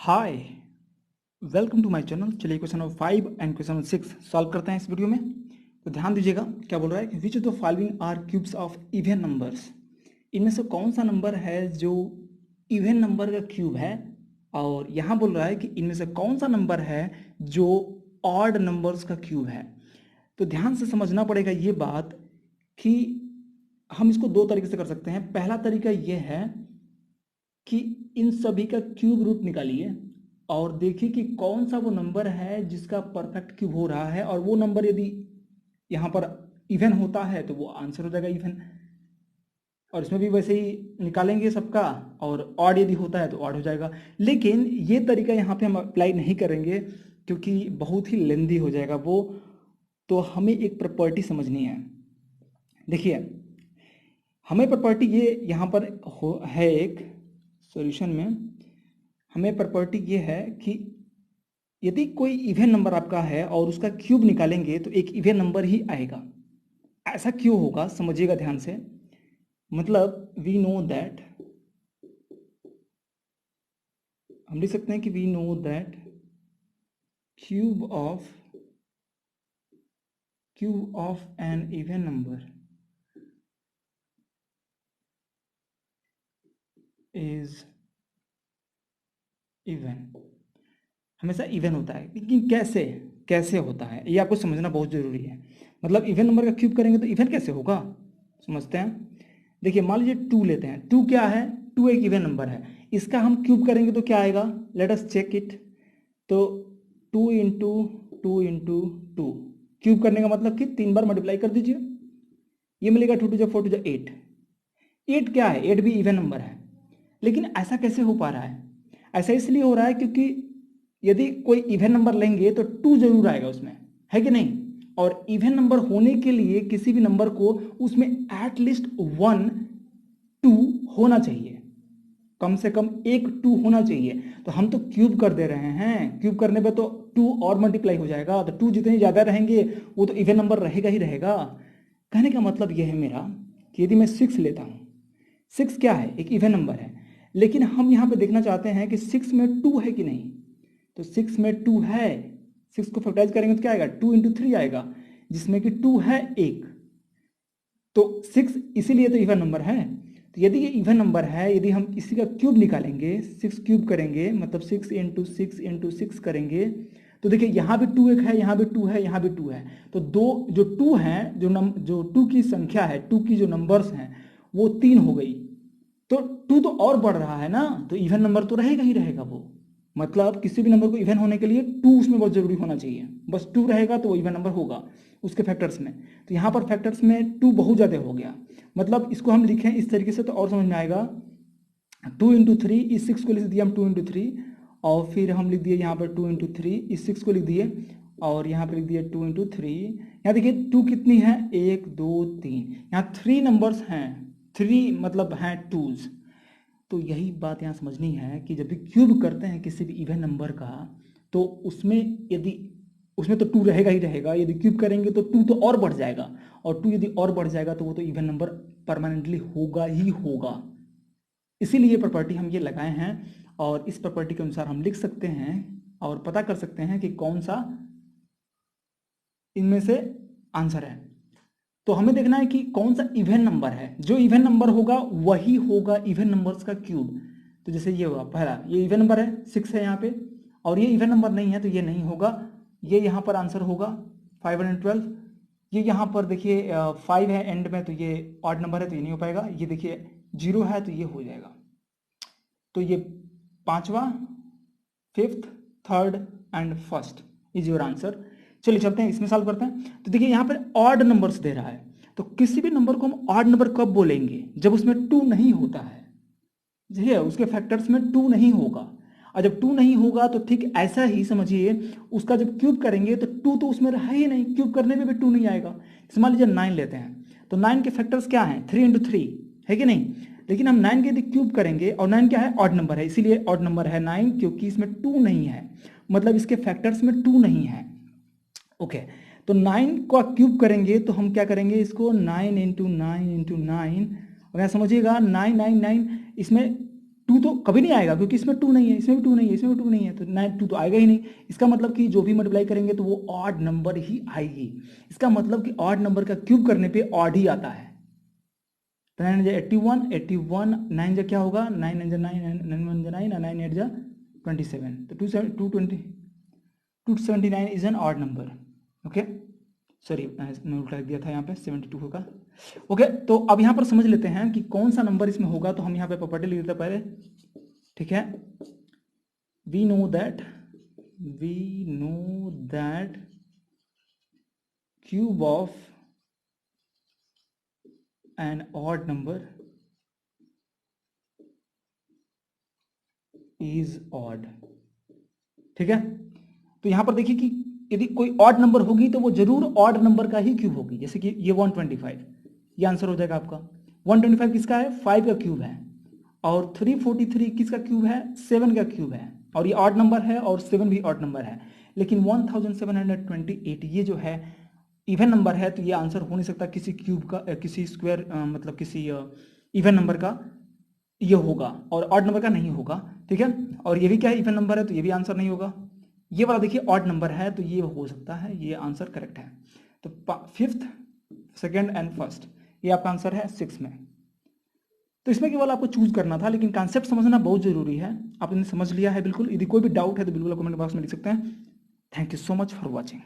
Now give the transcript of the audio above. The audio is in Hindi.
Hi, welcome to my channel. चलिए question number 5 and question number 6 solve करते हैं इस वीडियो में। तो ध्यान दीजिएगा क्या बोल रहा है कि which of the following are cubes of even numbers. इनमें से कौन सा नंबर है जो इवन नंबर का क्यूब है। और यहाँ बोल रहा है कि इनमें से कौन सा नंबर है जो ऑड नंबर्स का क्यूब है। तो ध्यान से समझना पड़ेगा ये बात कि हम इसको दो तरीके से कर सकते हैं। पहला तरीका ये है कि इन सभी का क्यूब रूट निकालिए और देखिए कि कौन सा वो नंबर है जिसका परफेक्ट क्यूब हो रहा है, और वो नंबर यदि यहाँ पर इवन होता है तो वो आंसर हो जाएगा इवन, और इसमें भी वैसे ही निकालेंगे सबका, और ऑड यदि होता है तो ऑड हो जाएगा। लेकिन ये तरीका यहाँ पे हम अप्लाई नहीं करेंगे क्योंकि बहुत ही लेंदी हो जाएगा वो। तो हमें एक प्रॉपर्टी समझनी है। देखिए, हमें प्रॉपर्टी ये यहाँ पर है एक सॉल्यूशन में। हमें प्रॉपर्टी ये है कि यदि कोई इवन नंबर आपका है और उसका क्यूब निकालेंगे तो एक इवन नंबर ही आएगा। ऐसा क्यों होगा समझिएगा ध्यान से। मतलब वी नो दैट, हम लिख सकते हैं कि we know that cube of an even number is even. हमेशा इवन होता है, लेकिन कैसे कैसे होता है ये आपको समझना बहुत जरूरी है। मतलब इवन नंबर का क्यूब करेंगे तो इवन कैसे होगा, समझते हैं। देखिए, मान लीजिए 2 लेते हैं। 2 क्या है? 2 एक इवन नंबर है। इसका हम क्यूब करेंगे तो क्या आएगा? Let us check it. तो 2 इंटू 2 इंटू 2, क्यूब करने का मतलब कि 3 बार मल्टीप्लाई कर दीजिए। ये मिलेगा 2 टू जा 4 टू जा 8। 8 क्या है? 8 भी इवन नंबर है। लेकिन ऐसा कैसे हो पा रहा है? ऐसा इसलिए हो रहा है क्योंकि यदि कोई इवन नंबर लेंगे तो 2 जरूर आएगा उसमें, है कि नहीं। और इवन नंबर होने के लिए किसी भी नंबर को उसमें एटलीस्ट 1 2 होना चाहिए, कम से कम एक 2 होना चाहिए। तो हम तो क्यूब कर दे रहे हैं, क्यूब करने पे तो 2 और मल्टीप्लाई हो जाएगा, तो 2 जितने ज़्यादा रहेंगे वो तो इवन नंबर रहेगा ही रहेगा। कहने का मतलब यह है मेरा कि यदि मैं 6 लेता हूँ, 6 क्या है? एक इवन नंबर है। लेकिन हम यहाँ पे देखना चाहते हैं कि 6 में 2 है कि नहीं। तो 6 में 2 है। 6 को फैक्टराइज करेंगे तो क्या आएगा? 2 इंटू 3 आएगा, जिसमें कि 2 है एक। तो 6 इसीलिए तो इवन नंबर है। तो यदि ये इवन नंबर है, यदि हम इसी का क्यूब निकालेंगे, 6 क्यूब करेंगे, मतलब 6 इंटू 6 इंटू 6 करेंगे, तो देखिए यहाँ भी 2 एक है, यहाँ भी 2 है, यहाँ भी 2 है। तो दो जो 2 हैं, जो 2 की संख्या है, 2 की जो नंबर्स हैं वो 3 हो गई। तो 2 तो और बढ़ रहा है ना, तो इवन नंबर तो रहेगा ही रहेगा वो। मतलब किसी भी नंबर को इवन होने के लिए 2 उसमें बहुत जरूरी होना चाहिए। बस 2 रहेगा तो वो इवन नंबर होगा उसके फैक्टर्स में। तो यहाँ पर फैक्टर्स में 2 बहुत ज़्यादा हो गया। मतलब इसको हम लिखें इस तरीके से तो और समझ में आएगा। 2 इंटू 3, इस 6 को लिख दिया हम 2 इंटू 3, और फिर हम लिख दिए यहाँ पर 2 इंटू 3, इस 6 को लिख दिए, और यहाँ पर लिख दिया 2 इंटू 3। यहाँ देखिए 2 कितनी है? 1 2 3, यहाँ 3 नंबर्स हैं। 3 मतलब हैं 2s। तो यही बात यहाँ समझनी है कि जब भी क्यूब करते हैं किसी भी इवन नंबर का, तो उसमें यदि उसमें तो 2 रहेगा ही रहेगा। यदि क्यूब करेंगे तो 2 तो और बढ़ जाएगा, और 2 यदि और बढ़ जाएगा तो वो तो इवन नंबर परमानेंटली होगा ही होगा। इसीलिए ये प्रॉपर्टी हम ये लगाए हैं, और इस प्रॉपर्टी के अनुसार हम लिख सकते हैं और पता कर सकते हैं कि कौन सा इनमें से आंसर है। तो हमें देखना है कि कौन सा इवन नंबर है। जो इवन नंबर होगा वही होगा इवन नंबर्स का क्यूब। तो जैसे ये हुआ पहला, ये इवन नंबर है, 6 है यहाँ पे, और ये इवन नंबर नहीं है तो ये नहीं होगा। ये यहाँ पर आंसर होगा 512। ये यहाँ पर देखिए 5 है एंड में, तो ये ऑड नंबर है तो ये नहीं हो पाएगा। ये देखिए 0 है तो ये हो जाएगा। तो ये 5वां, 5th, 3rd and 1st is your answer. चलिए चलते हैं इसमें सॉल्व करते हैं। तो देखिए यहाँ पर ऑड नंबर्स दे रहा है, तो किसी भी नंबर को हम ऑड नंबर कब बोलेंगे? जब उसमें 2 नहीं होता है। ठीक है, उसके फैक्टर्स में 2 नहीं होगा। और जब 2 नहीं होगा तो ठीक ऐसा ही समझिए, उसका जब क्यूब करेंगे तो 2 तो उसमें रहा ही नहीं, क्यूब करने में भी 2 नहीं आएगा। मान लीजिए 9 लेते हैं, तो 9 के फैक्टर्स क्या हैं? 3 इंटू 3, है कि नहीं। लेकिन हम 9 के यदि क्यूब करेंगे, और 9 क्या है? ऑड नंबर है, इसीलिए ऑड नंबर है 9, क्योंकि इसमें 2 नहीं है, मतलब इसके फैक्टर्स में 2 नहीं है। ओके, तो 9 को क्यूब करेंगे तो हम क्या करेंगे? इसको 9 इंटू 9 इंटू 9, और यहाँ समझिएगा 9 9 9, इसमें टू तो कभी नहीं आएगा क्योंकि इसमें टू नहीं है, इसमें भी टू नहीं है, इसमें भी टू नहीं है, तो नाइन टू तो आएगा ही नहीं। इसका मतलब कि जो भी मल्टीप्लाई करेंगे तो वो ऑड नंबर ही आएगी। इसका मतलब कि ऑड नंबर का क्यूब करने पे ऑड ही आता है। तो 9 81, 81 9 जा क्या होगा, 9 9 9 9 1 9 9 8 जा 27, तो 279 is an odd number. Okay, sorry मैं उल्टा लिख दिया था, यहाँ पे 72 होगा। ओके, तो अब यहाँ पर समझ लेते हैं कि कौन सा नंबर इसमें होगा। तो हम यहाँ पे प्रॉपर्टी लिख देते हैं पहले, ठीक है। We know that cube of an odd number is odd, ठीक है। तो यहां पर देखिए कि यदि कोई ऑड नंबर होगी तो वो जरूर ऑड नंबर का ही क्यूब होगी। जैसे कि ये 125, ये आंसर हो जाएगा आपका। 125 किसका है, 5 का क्यूब है। और 343 किसका क्यूब है, 7 का क्यूब है। और ये ऑड नंबर है और 7 भी ऑड नंबर है। लेकिन 1728 ये जो है इवन नंबर है, तो ये आंसर हो नहीं सकता किसी क्यूब का, किसी स्क्वायर मतलब किसी इवन नंबर का ये होगा, और ऑड नंबर का नहीं होगा, ठीक है। और ये भी क्या है, इवन नंबर है, तो ये भी आंसर नहीं होगा। ये वाला देखिए ऑड नंबर है, तो ये हो सकता है, ये आंसर करेक्ट है। तो फिफ्थ, सेकेंड एंड फर्स्ट, ये आपका आंसर है 6 में। तो इसमें केवल आपको चूज करना था, लेकिन कॉन्सेप्ट समझना बहुत जरूरी है। आपने समझ लिया है बिल्कुल। यदि कोई भी डाउट है तो बिल्कुल कमेंट बॉक्स में लिख सकते हैं। Thank you so much for watching.